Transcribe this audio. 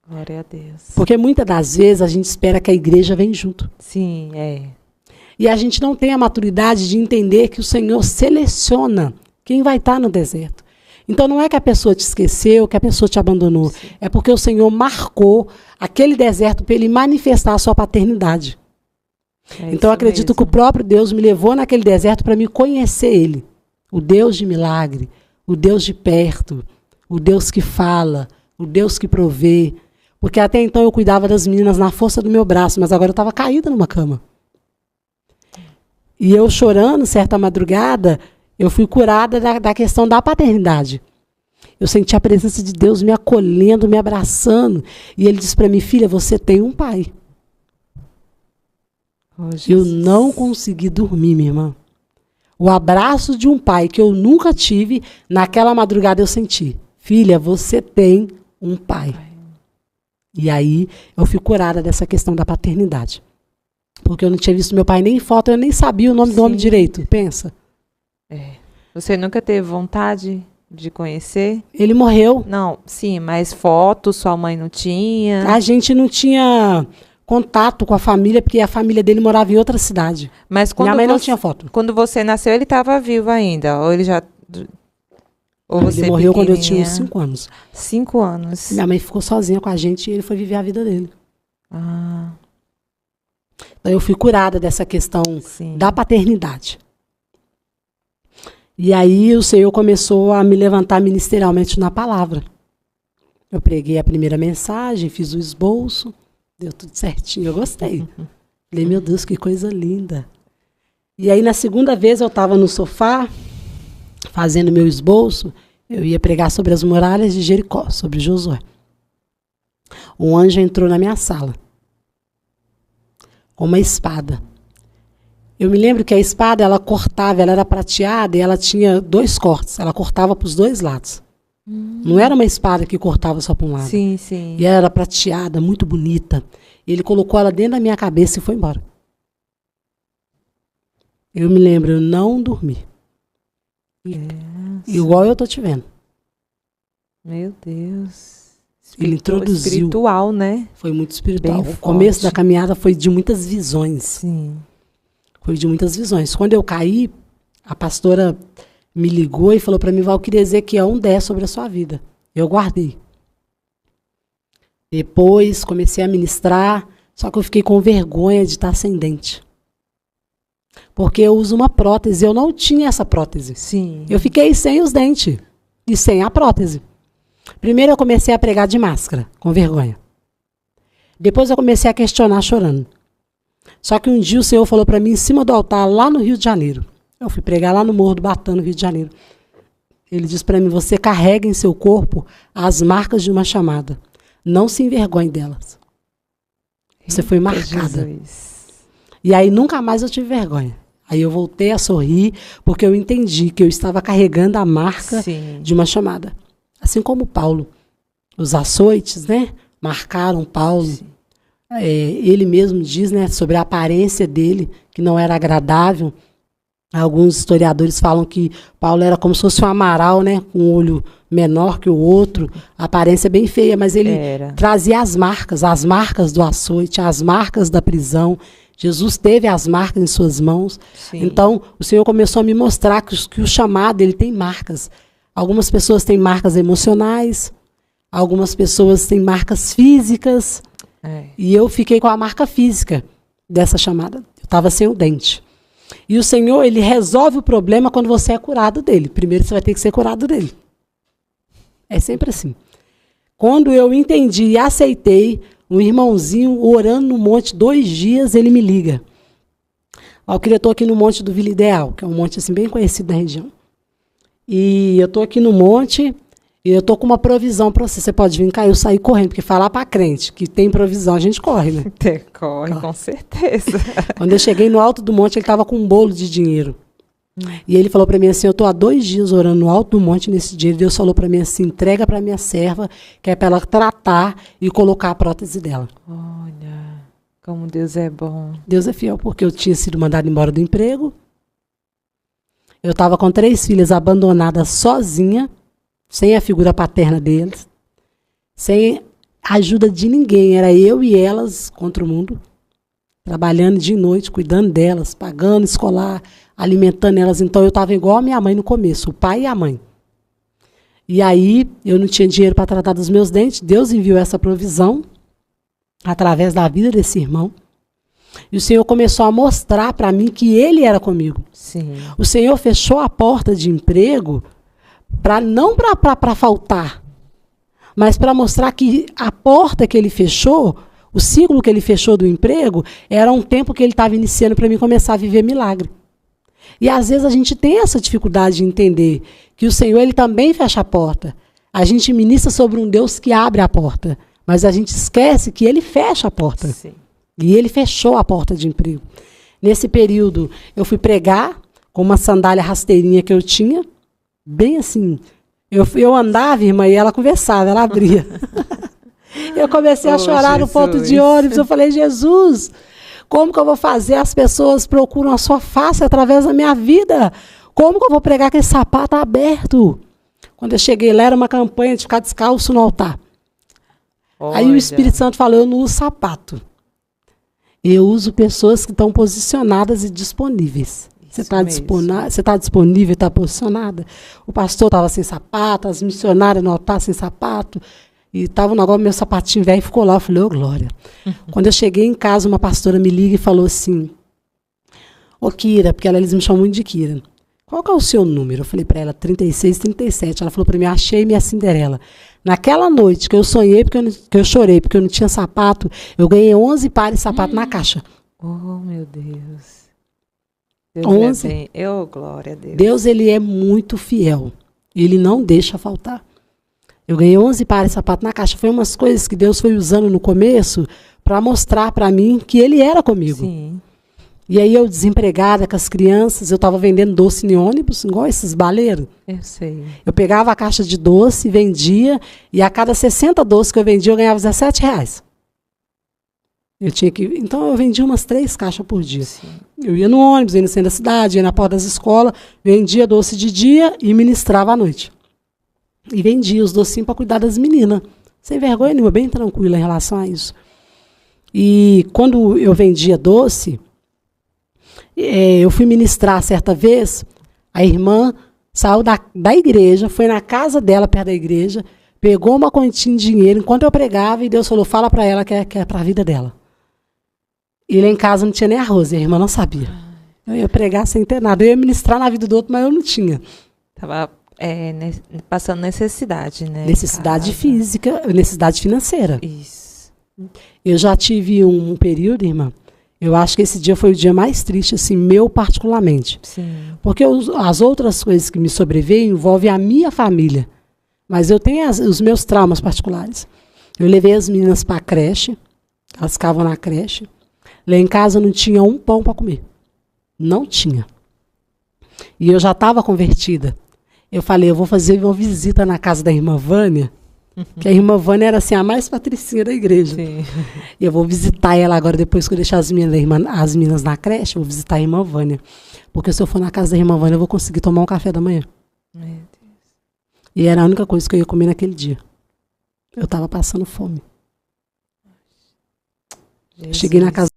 Glória a Deus. Porque muitas das vezes a gente espera que a igreja venha junto. Sim, E a gente não tem a maturidade de entender que o Senhor seleciona quem vai estar no deserto. Então não é que a pessoa te esqueceu, que a pessoa te abandonou. Sim. É porque o Senhor marcou aquele deserto para ele manifestar a sua paternidade. Então eu acredito que o próprio Deus me levou naquele deserto para me conhecer ele. O Deus de milagre, o Deus de perto, o Deus que fala, o Deus que provê. Porque até então eu cuidava das meninas na força do meu braço, mas agora eu estava caída numa cama. E eu chorando, certa madrugada, eu fui curada da questão da paternidade. Eu senti a presença de Deus me acolhendo, me abraçando. E ele disse para mim, filha, você tem um pai. Eu não consegui dormir, minha irmã. O abraço de um pai que eu nunca tive, naquela madrugada eu senti. Filha, você tem um pai. E aí eu fui curada dessa questão da paternidade. Porque eu não tinha visto meu pai nem em foto, eu nem sabia o nome do homem direito. Pensa. Você nunca teve vontade de conhecer? Ele morreu. Não, sim, mas foto sua mãe não tinha? A gente não tinha contato com a família, porque a família dele morava em outra cidade. Mas quando minha mãe não tinha foto. Quando você nasceu, ele estava vivo ainda? Ou ele já... Ou você ele morreu quando eu tinha uns 5 anos. 5 anos. Minha mãe ficou sozinha com a gente e ele foi viver a vida dele. Então eu fui curada dessa questão da paternidade. E aí o Senhor começou a me levantar ministerialmente na palavra. Eu preguei a primeira mensagem, fiz o esboço, deu tudo certinho, eu gostei. Falei, meu Deus, que coisa linda. E aí na segunda vez eu estava no sofá, fazendo meu esboço, eu ia pregar sobre as muralhas de Jericó, sobre Josué. Um anjo entrou na minha sala, com uma espada. Eu me lembro que a espada, ela cortava, ela era prateada e ela tinha 2 cortes, ela cortava para os 2 lados. Não era uma espada que cortava só para um lado. Sim, sim. E ela era prateada, muito bonita. Ele colocou ela dentro da minha cabeça e foi embora. Eu me lembro, eu não dormi. Igual eu tô te vendo. Meu Deus. Ele introduziu. Espiritual, né? Foi muito espiritual. Bem o começo forte. da caminhada foi de muitas visões. Sim. Foi de muitas visões. Quando eu caí, a pastora me ligou e falou para mim, Valquíria, Ezequiel 1:10 sobre a sua vida. Eu guardei. Depois comecei a ministrar, só que eu fiquei com vergonha de estar sem dente. Porque eu uso uma prótese, eu não tinha essa prótese. Sim. Eu fiquei sem os dentes e sem a prótese. Primeiro eu comecei a pregar de máscara, com vergonha. Depois eu comecei a questionar chorando. Só que um dia o Senhor falou para mim em cima do altar, lá no Rio de Janeiro. Eu fui pregar lá no Morro do Batã, no Rio de Janeiro. Ele disse para mim, você carrega em seu corpo as marcas de uma chamada. Não se envergonhe delas. Você foi marcada. Jesus. E aí nunca mais eu tive vergonha. Aí eu voltei a sorrir, porque eu entendi que eu estava carregando a marca de uma chamada. Assim como Paulo. Os açoites, né, marcaram Paulo. Ele mesmo diz, né, sobre a aparência dele, que não era agradável. Alguns historiadores falam que Paulo era como se fosse um amaral, né, com um olho menor que o outro, a aparência bem feia, mas ele trazia as marcas do açoite, as marcas da prisão. Jesus teve as marcas em suas mãos. Sim. Então, o Senhor começou a me mostrar que o chamado, ele tem marcas. Algumas pessoas têm marcas emocionais, algumas pessoas têm marcas físicas. E eu fiquei com a marca física dessa chamada. Eu estava sem o dente. E o Senhor, ele resolve o problema quando você é curado dele. Primeiro você vai ter que ser curado dele. É sempre assim. Quando eu entendi e aceitei, um irmãozinho orando no monte 2 dias, ele me liga. Eu estou aqui no Monte do Vila Ideal, que é um monte assim, bem conhecido da região. E eu estou aqui no monte e eu estou com uma provisão para você. Você pode vir cá? Eu saí correndo, porque falar para crente que tem provisão, a gente corre, né? Corre, com certeza. Quando eu cheguei no alto do monte, ele estava com um bolo de dinheiro. E ele falou para mim assim, eu estou há 2 dias orando no alto do monte nesse dia. E Deus falou para mim assim, entrega para minha serva, que é para ela tratar e colocar a prótese dela. Olha, como Deus é bom. Deus é fiel, porque eu tinha sido mandada embora do emprego. Eu estava com 3 filhas abandonadas sozinha, sem a figura paterna deles, sem ajuda de ninguém. Era eu e elas contra o mundo. Trabalhando de noite, cuidando delas, pagando escolar, alimentando elas. Então eu estava igual a minha mãe no começo, o pai e a mãe. E aí eu não tinha dinheiro para tratar dos meus dentes. Deus enviou essa provisão através da vida desse irmão. E o Senhor começou a mostrar para mim que Ele era comigo. Sim. O Senhor fechou a porta de emprego não para faltar, mas para mostrar que a porta que Ele fechou, o ciclo que Ele fechou do emprego, era um tempo que Ele estava iniciando para mim começar a viver milagre. E às vezes a gente tem essa dificuldade de entender que o Senhor Ele também fecha a porta. A gente ministra sobre um Deus que abre a porta, mas a gente esquece que Ele fecha a porta. Sim. E Ele fechou a porta de emprego. Nesse período, eu fui pregar com uma sandália rasteirinha que eu tinha, bem assim. Eu andava, irmã, e ela conversava, ela abria. Eu comecei a chorar no ponto de ônibus. Eu falei, Jesus, como que eu vou fazer? As pessoas procuram a sua face através da minha vida. Como que eu vou pregar com esse sapato aberto? Quando eu cheguei lá, era uma campanha de ficar descalço no altar. Olha. Aí o Espírito Santo falou, eu não uso sapato. Eu uso pessoas que estão posicionadas e disponíveis. Você está disponível e está posicionada? O pastor estava sem sapato, as missionárias no altar sem sapato. E estava um negócio, meu sapatinho velho ficou lá. Eu falei, ô glória. Quando eu cheguei em casa, uma pastora me liga e falou assim, ô Kira, porque eles me chamam muito de Kira. Qual que é o seu número? Eu falei para ela, 36, 37. Ela falou para mim, achei minha Cinderela. Naquela noite que eu sonhei, que eu chorei, porque eu não tinha sapato, eu ganhei 11 pares de sapato na caixa. Oh, meu Deus. Deus 11. Glória a Deus. Deus, Ele é muito fiel. Ele não deixa faltar. Eu ganhei 11 pares de sapato na caixa. Foi umas coisas que Deus foi usando no começo para mostrar para mim que Ele era comigo. Sim. E aí eu desempregada com as crianças, eu estava vendendo doce em ônibus, igual esses baleiros. Eu sei. Eu pegava a caixa de doce, vendia, e a cada 60 doces que eu vendia, eu ganhava R$17. Então eu vendia umas 3 caixas por dia. Sim. Eu ia no ônibus, ia no centro da cidade, ia na porta das escolas, vendia doce de dia e ministrava à noite. E vendia os docinhos para cuidar das meninas. Sem vergonha nenhuma, bem tranquila em relação a isso. E quando eu vendia doce, eu fui ministrar certa vez, a irmã saiu da igreja, foi na casa dela, perto da igreja, pegou uma quantia de dinheiro enquanto eu pregava e Deus falou, fala para ela que é para a vida dela. E lá em casa não tinha nem arroz, e a irmã não sabia. Eu ia pregar sem ter nada, eu ia ministrar na vida do outro, mas eu não tinha. Estava passando necessidade, né? Necessidade física, necessidade financeira. Isso. Eu já tive um período, irmã, eu acho que esse dia foi o dia mais triste, assim, meu particularmente. Sim. Porque as outras coisas que me sobreveem envolvem a minha família. Mas eu tenho os meus traumas particulares. Eu levei as meninas para a creche, elas ficavam na creche. Lá em casa não tinha um pão para comer. Não tinha. E eu já estava convertida. Eu falei, eu vou fazer uma visita na casa da irmã Vânia, que a irmã Vânia era assim, a mais patricinha da igreja. Sim. E eu vou visitar ela agora, depois que eu deixar as meninas na creche, eu vou visitar a irmã Vânia. Porque se eu for na casa da irmã Vânia, eu vou conseguir tomar um café da manhã. Meu Deus. E era a única coisa que eu ia comer naquele dia. Eu estava passando fome. Jesus. Cheguei na casa